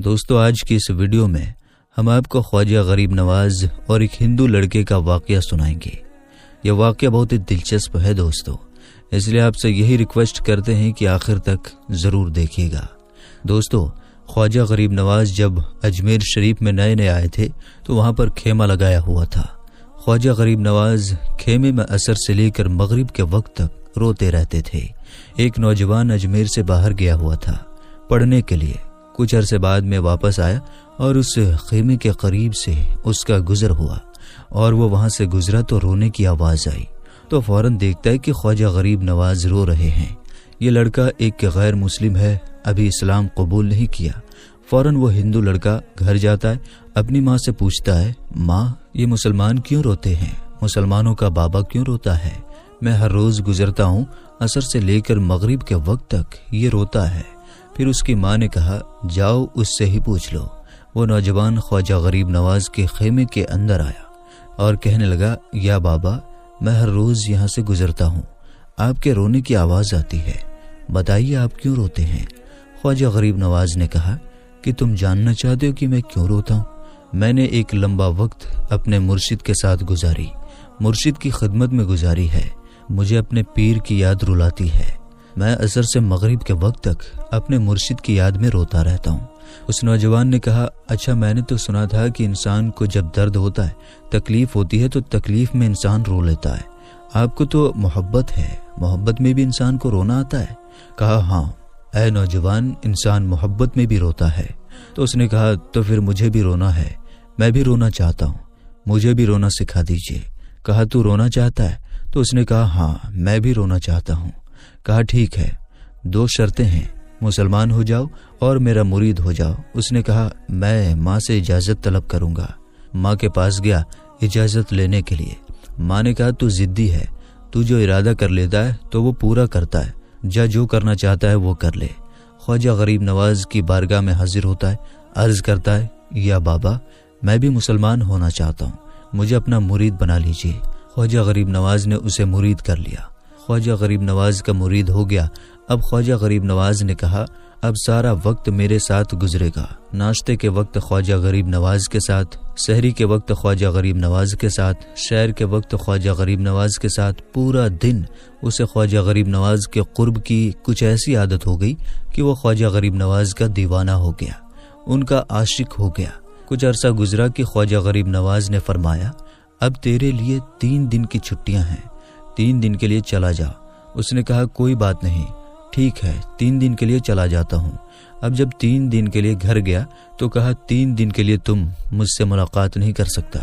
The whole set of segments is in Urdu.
دوستو آج کی اس ویڈیو میں ہم آپ کو خواجہ غریب نواز اور ایک ہندو لڑکے کا واقعہ سنائیں گے۔ یہ واقعہ بہت ہی دلچسپ ہے دوستو، اس لیے آپ سے یہی ریکویسٹ کرتے ہیں کہ آخر تک ضرور دیکھیے گا۔ دوستو خواجہ غریب نواز جب اجمیر شریف میں نئے آئے تھے تو وہاں پر خیمہ لگایا ہوا تھا۔ خواجہ غریب نواز خیمے میں عصر سے لے کر مغرب کے وقت تک روتے رہتے تھے۔ ایک نوجوان اجمیر سے باہر گیا ہوا تھا پڑھنے کے لیے، کچھ عرصے بعد میں واپس آیا اور اس خیمے کے قریب سے اس کا گزر ہوا اور وہ وہاں سے گزرا تو رونے کی آواز آئی تو فوراً دیکھتا ہے کہ خواجہ غریب نواز رو رہے ہیں۔ یہ لڑکا ایک غیر مسلم ہے، ابھی اسلام قبول نہیں کیا۔ فوراً وہ ہندو لڑکا گھر جاتا ہے، اپنی ماں سے پوچھتا ہے، ماں یہ مسلمان کیوں روتے ہیں؟ مسلمانوں کا بابا کیوں روتا ہے؟ میں ہر روز گزرتا ہوں، عصر سے لے کر مغرب کے وقت تک یہ روتا ہے۔ پھر اس کی ماں نے کہا، جاؤ اس سے ہی پوچھ لو۔ وہ نوجوان خواجہ غریب نواز کے خیمے کے اندر آیا اور کہنے لگا، یا بابا میں ہر روز یہاں سے گزرتا ہوں، آپ کے رونے کی آواز آتی ہے، بتائیے آپ کیوں روتے ہیں؟ خواجہ غریب نواز نے کہا کہ تم جاننا چاہتے ہو کہ میں کیوں روتا ہوں؟ میں نے ایک لمبا وقت اپنے مرشد کے ساتھ گزاری، مرشد کی خدمت میں گزاری ہے، مجھے اپنے پیر کی یاد رلاتی ہے۔ میں عصر سے مغرب کے وقت تک اپنے مرشد کی یاد میں روتا رہتا ہوں۔ اس نوجوان نے کہا، اچھا میں نے تو سنا تھا کہ انسان کو جب درد ہوتا ہے، تکلیف ہوتی ہے تو تکلیف میں انسان رو لیتا ہے، آپ کو تو محبت ہے، محبت میں بھی انسان کو رونا آتا ہے؟ کہا، ہاں اے نوجوان، انسان محبت میں بھی روتا ہے۔ تو اس نے کہا، تو پھر مجھے بھی رونا ہے، میں بھی رونا چاہتا ہوں، مجھے بھی رونا سکھا دیجئے۔ کہا، تو رونا چاہتا ہے؟ تو اس نے کہا، ہاں میں بھی رونا چاہتا ہوں۔ کہا، ٹھیک ہے، دو شرطیں ہیں، مسلمان ہو جاؤ اور میرا مرید ہو جاؤ۔ اس نے کہا، میں ماں سے اجازت طلب کروں گا۔ ماں کے پاس گیا اجازت لینے کے لیے۔ ماں نے کہا، تو ضدی ہے، تو جو ارادہ کر لیتا ہے تو وہ پورا کرتا ہے، جو کرنا چاہتا ہے وہ کر لے۔ خواجہ غریب نواز کی بارگاہ میں حاضر ہوتا ہے، عرض کرتا ہے، یا بابا میں بھی مسلمان ہونا چاہتا ہوں، مجھے اپنا مرید بنا لیجیے۔ خواجہ غریب نواز نے اسے مرید کر لیا۔ خواجہ غریب نواز کا مرید ہو گیا۔ اب خواجہ غریب نواز نے کہا، اب سارا وقت میرے ساتھ گزرے گا، ناشتے کے وقت خواجہ غریب نواز کے ساتھ، سحری کے وقت خواجہ غریب نواز کے ساتھ، شعر کے وقت خواجہ غریب نواز کے ساتھ، پورا دن اسے خواجہ غریب نواز کے قرب کی کچھ ایسی عادت ہو گئی کہ وہ خواجہ غریب نواز کا دیوانہ ہو گیا، ان کا عاشق ہو گیا۔ کچھ عرصہ گزرا کہ خواجہ غریب نواز نے فرمایا، اب تیرے لیے 3 دن کی چھٹیاں ہیں، 3 دن کے لیے چلا جا۔ اس نے کہا، کوئی بات نہیں، ٹھیک ہے 3 دن کے لیے چلا جاتا ہوں۔ اب جب 3 دن کے لیے گھر گیا تو کہا، 3 دن کے لیے تم مجھ سے ملاقات نہیں کر سکتا۔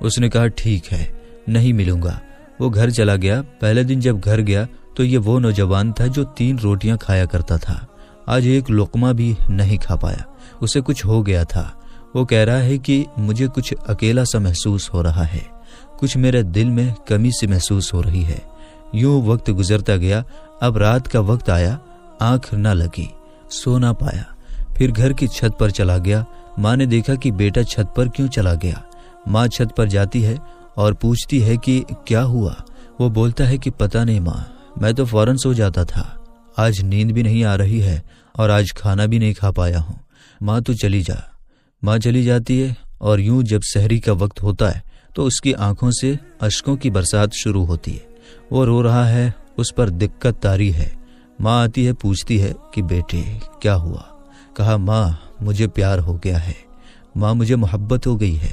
اس نے کہا، ٹھیک ہے، نہیں ملوں گا۔ وہ گھر چلا گیا۔ پہلے دن جب گھر گیا تو یہ وہ نوجوان تھا جو 3 روٹیاں کھایا کرتا تھا، آج ایک لقمہ بھی نہیں کھا پایا، اسے کچھ ہو گیا تھا۔ وہ کہہ رہا ہے کہ مجھے کچھ اکیلا سا محسوس ہو رہا ہے، کچھ میرے دل میں کمی سی محسوس ہو رہی ہے۔ یوں وقت گزرتا گیا۔ اب رات کا وقت آیا، آنکھ نہ لگی، سو نہ پایا۔ پھر گھر کی چھت پر چلا گیا۔ ماں نے دیکھا کہ بیٹا چھت پر کیوں چلا گیا۔ ماں چھت پر جاتی ہے اور پوچھتی ہے کہ کیا ہوا؟ وہ بولتا ہے کہ پتہ نہیں ماں، میں تو فوراً سو جاتا تھا، آج نیند بھی نہیں آ رہی ہے اور آج کھانا بھی نہیں کھا پایا ہوں۔ ماں تو چلی جا۔ ماں چلی جاتی ہے اور یوں جب سحری کا وقت ہوتا ہے تو اس کی آنکھوں سے اشکوں کی برسات شروع ہوتی ہے۔ وہ رو رہا ہے، اس پر دقت طاری ہے۔ ماں آتی ہے، پوچھتی ہے کہ بیٹے کیا ہوا؟ کہا، ماں مجھے پیار ہو گیا ہے، ماں مجھے محبت ہو گئی ہے،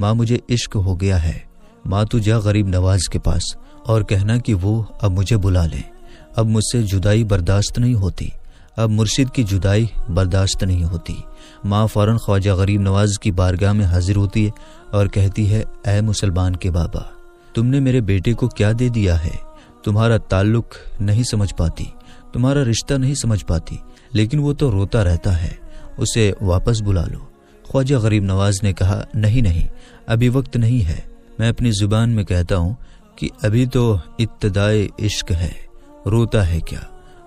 ماں مجھے عشق ہو گیا ہے۔ ماں تو جا غریب نواز کے پاس اور کہنا کہ وہ اب مجھے بلا لیں، اب مجھ سے جدائی برداشت نہیں ہوتی، اب مرشد کی جدائی برداشت نہیں ہوتی۔ ماں فوراً خواجہ غریب نواز کی بارگاہ میں حاضر ہوتی ہے اور کہتی ہے، اے مسلمان کے بابا، تم نے میرے بیٹے کو کیا دے دیا ہے؟ تمہارا تعلق نہیں سمجھ پاتی، تمہارا رشتہ نہیں سمجھ پاتی، لیکن وہ تو روتا رہتا ہے، اسے واپس بلا لو۔ خواجہ غریب نواز نے کہا، نہیں، ابھی وقت نہیں ہے، میں اپنی زبان میں کہتا ہوں کہ ابھی تو ابتدائے عشق ہے، روتا ہے کیا،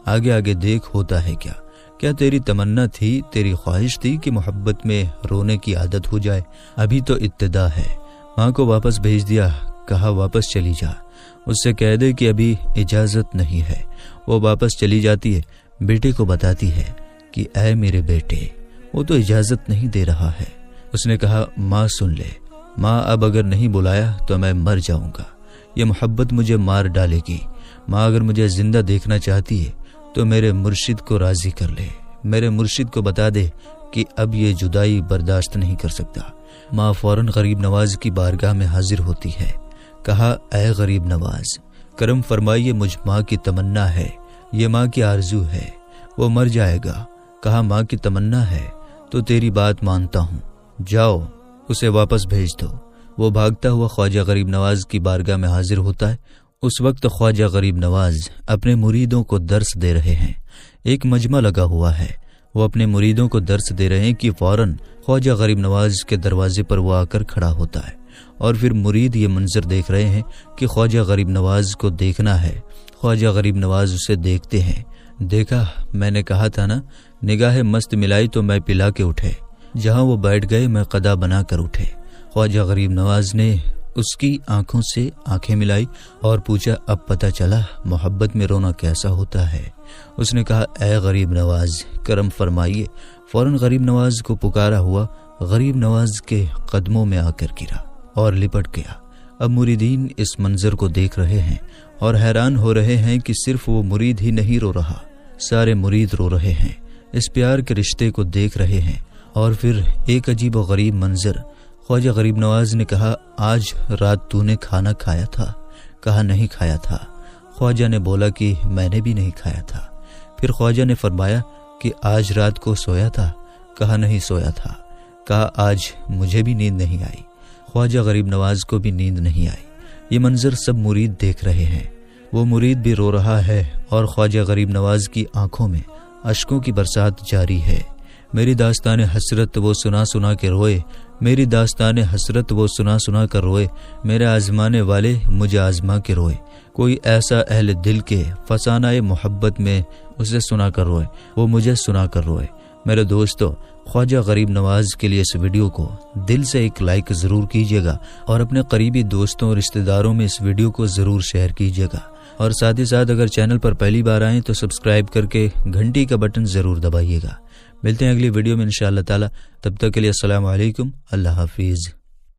آگے آگے دیکھ ہوتا ہے کیا؟ کیا تیری تمنا تھی، تیری خواہش تھی کہ محبت میں رونے کی عادت ہو جائے؟ ابھی تو ابتدا ہے۔ ماں کو واپس بھیج دیا، کہا واپس چلی جا، اس سے کہہ دے کہ ابھی اجازت نہیں ہے۔ وہ واپس چلی جاتی ہے، بیٹے کو بتاتی ہے کہ اے میرے بیٹے، وہ تو اجازت نہیں دے رہا ہے۔ اس نے کہا ماں سن لے، ماں اب اگر نہیں بلایا تو میں مر جاؤں گا، یہ محبت مجھے مار ڈالے گی۔ ماں اگر مجھے زندہ دیکھنا چاہتی ہے تو میرے مرشد کو راضی کر لے، میرے مرشد کو بتا دے کہ اب یہ جدائی برداشت نہیں کر سکتا۔ ماں فوراً غریب نواز کی بارگاہ میں حاضر ہوتی ہے۔ کہا اے غریب نواز، کرم فرمائیے، مجھ ماں کی تمنا ہے، یہ ماں کی آرزو ہے، وہ مر جائے گا۔ کہا ماں کی تمنا ہے تو تیری بات مانتا ہوں، جاؤ اسے واپس بھیج دو۔ وہ بھاگتا ہوا خواجہ غریب نواز کی بارگاہ میں حاضر ہوتا ہے۔ اس وقت خواجہ غریب نواز اپنے مریدوں کو درس دے رہے ہیں۔ ایک مجمع لگا ہوا ہے، وہ اپنے مریدوں کو درس دے رہے ہیں کہ فوراً خواجہ غریب نواز کے دروازے پر وہ آ کر کھڑا ہوتا ہے، اور پھر مرید یہ منظر دیکھ رہے ہیں کہ خواجہ غریب نواز کو دیکھنا ہے۔ خواجہ غریب نواز اسے دیکھتے ہیں۔ دیکھا، میں نے کہا تھا نا، نگاہ مست ملائی تو میں پلا کے اٹھے، جہاں وہ بیٹھ گئے میں قدا بنا کر اٹھے۔ خواجہ غریب نواز نے اس کی آنکھوں سے آنکھیں ملائی اور پوچھا اب پتہ چلا محبت میں رونا کیسا ہوتا ہے۔ اس نے کہا اے غریب نواز، کرم فرمائیے۔ فوراً غریب نواز کو پکارا ہوا غریب نواز کے قدموں میں آ کر گرا اور لپٹ گیا۔ اب مریدین اس منظر کو دیکھ رہے ہیں اور حیران ہو رہے ہیں کہ صرف وہ مرید ہی نہیں رو رہا، سارے مرید رو رہے ہیں، اس پیار کے رشتے کو دیکھ رہے ہیں۔ اور پھر ایک عجیب و غریب منظر۔ خواجہ غریب نواز نے کہا آج رات تو نے کھانا کھایا تھا؟ کہا نہیں کھایا تھا۔ خواجہ نے بولا کہ میں نے بھی نہیں کھایا تھا۔ پھر خواجہ نے فرمایا کہ آج رات کو سویا تھا؟ کہا نہیں سویا تھا۔ کہا آج مجھے بھی نیند نہیں آئی۔ خواجہ غریب نواز کو بھی نیند نہیں آئی۔ یہ منظر سب مرید دیکھ رہے ہیں۔ وہ مرید بھی رو رہا ہے اور خواجہ غریب نواز کی آنکھوں میں اشکوں کی برسات جاری ہے۔ میری داستان حسرت وہ سنا سنا کے روئے، میری داستان حسرت وہ سنا سنا کر روئے، میرے آزمانے والے مجھے آزما کے روئے۔ کوئی ایسا اہل دل کے فسانہ محبت میں اسے سنا کر روئے، وہ مجھے سنا کر روئے۔ میرے دوستو، خواجہ غریب نواز کے لیے اس ویڈیو کو دل سے ایک لائک ضرور کیجیے گا اور اپنے قریبی دوستوں اور رشتہ داروں میں اس ویڈیو کو ضرور شیئر کیجیے گا، اور ساتھ ہی ساتھ اگر چینل پر پہلی بار آئیں تو سبسکرائب کر کے گھنٹی کا بٹن ضرور دبائیے گا۔ ملتے ہیں اگلی ویڈیو میں انشاءاللہ تعالی، تب تک کے لیے السلام علیکم، اللہ حافظ۔